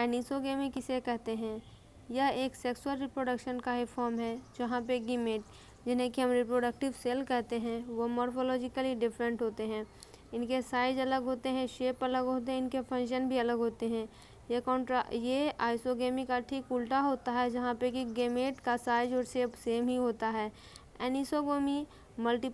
एनिसोगेमी किसे कहते हैं? यह एक सेक्सुअल रिप्रोडक्शन का ही फॉर्म है जहाँ पे गीमेट, जिन्हें कि हम रिप्रोडक्टिव सेल कहते हैं, वो मॉर्फोलॉजिकली डिफरेंट होते हैं। इनके साइज अलग होते हैं, शेप अलग होते हैं, इनके फंक्शन भी अलग होते हैं। ये आइसोगेमी का ठीक उल्टा होता है, जहाँ पे कि गेमेट का साइज और शेप सेम ही होता है। एनिसोगोमी मल्टी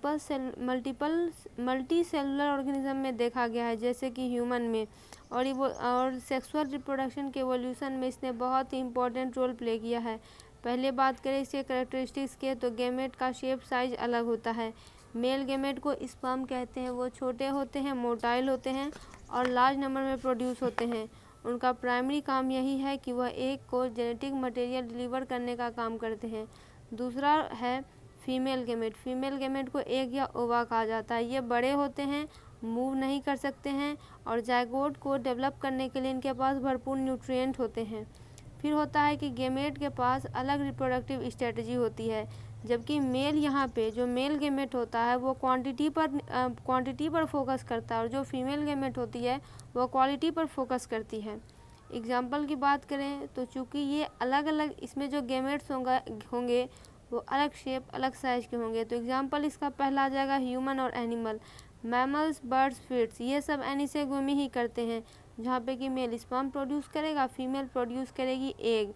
सेलुलर ऑर्गेनिज्म में देखा गया है, जैसे कि ह्यूमन में, और सेक्सुअल रिप्रोडक्शन के एवोल्यूशन में इसने बहुत ही इंपॉर्टेंट रोल प्ले किया है। पहले बात करें इसके कैरेक्टरिस्टिक्स के, तो गेमेट का शेप साइज अलग होता है। मेल गेमेट को स्पर्म कहते हैं, वो छोटे होते हैं, मोटाइल होते हैं और लार्ज नंबर में प्रोड्यूस होते हैं। उनका प्राइमरी काम यही है कि वह एक को जेनेटिक मटेरियल डिलीवर करने का काम करते हैं। दूसरा है फीमेल गेमेट। फीमेल गेमेट को एग या ओवा कहा जाता है। ये बड़े होते हैं, मूव नहीं कर सकते हैं और जाइगोट को डेवलप करने के लिए इनके पास भरपूर न्यूट्रिएंट होते हैं। फिर होता है कि गेमेट के पास अलग रिप्रोडक्टिव स्ट्रेटजी होती है, जबकि मेल यहाँ पे जो मेल गेमेट होता है वो क्वांटिटी पर फोकस करता है और जो फीमेल गेमेट होती है वो क्वालिटी पर फोकस करती है। एग्जाम्पल की बात करें तो चूँकि ये अलग अलग इसमें जो गेमेट्स होंगे वो अलग शेप अलग साइज के होंगे, तो एग्जाम्पल इसका पहला आ जाएगा ह्यूमन और एनिमल। मैमल्स, बर्ड्स, फिट्स, ये सब एनिसोगेमी ही करते हैं, जहाँ पे कि मेल स्पर्म प्रोड्यूस करेगा, फीमेल प्रोड्यूस करेगी एग।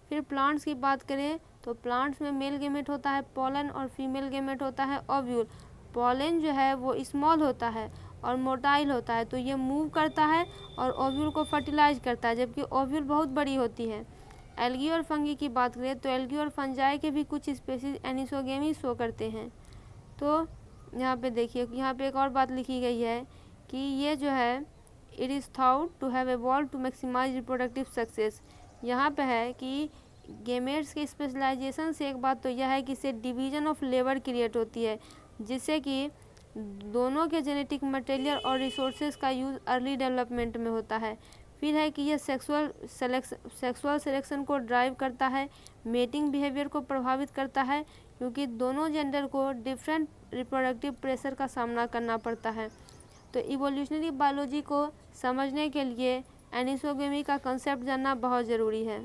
फिर प्लांट्स की बात करें तो प्लांट्स में मेल गेमेट होता है पॉलन और फीमेल गेमेट होता है ओव्यूल। पॉलन जो है वो स्मॉल होता है और मोटाइल होता है, तो ये मूव करता है और ओव्यूल को फर्टिलाइज करता है, जबकि ओव्यूल बहुत बड़ी होती है। एल्गी और फंगी की बात करें तो एल्गी और फंजाई के भी कुछ स्पेसीज एनिसोगेमी शो करते हैं। तो यहाँ पे देखिए, यहाँ पे एक और बात लिखी गई है कि ये जो है it is thought to have evolve to maximise reproductive success. यहाँ पे है कि गेमेट्स के स्पेशलाइजेशन से एक बात तो यह है कि इससे डिवीजन ऑफ लेबर क्रिएट होती है, जिससे कि दोनों के जेनेटिक मटेरियल और रिसोर्सेज का यूज़ अर्ली डेवलपमेंट में होता है। फिर है कि यह सेक्सुअल सिलेक्शन को ड्राइव करता है, मेटिंग बिहेवियर को प्रभावित करता है, क्योंकि दोनों जेंडर को डिफरेंट रिप्रोडक्टिव प्रेशर का सामना करना पड़ता है। तो इवोल्यूशनरी बायोलॉजी को समझने के लिए एनिसोगेमी का कंसेप्ट जानना बहुत ज़रूरी है।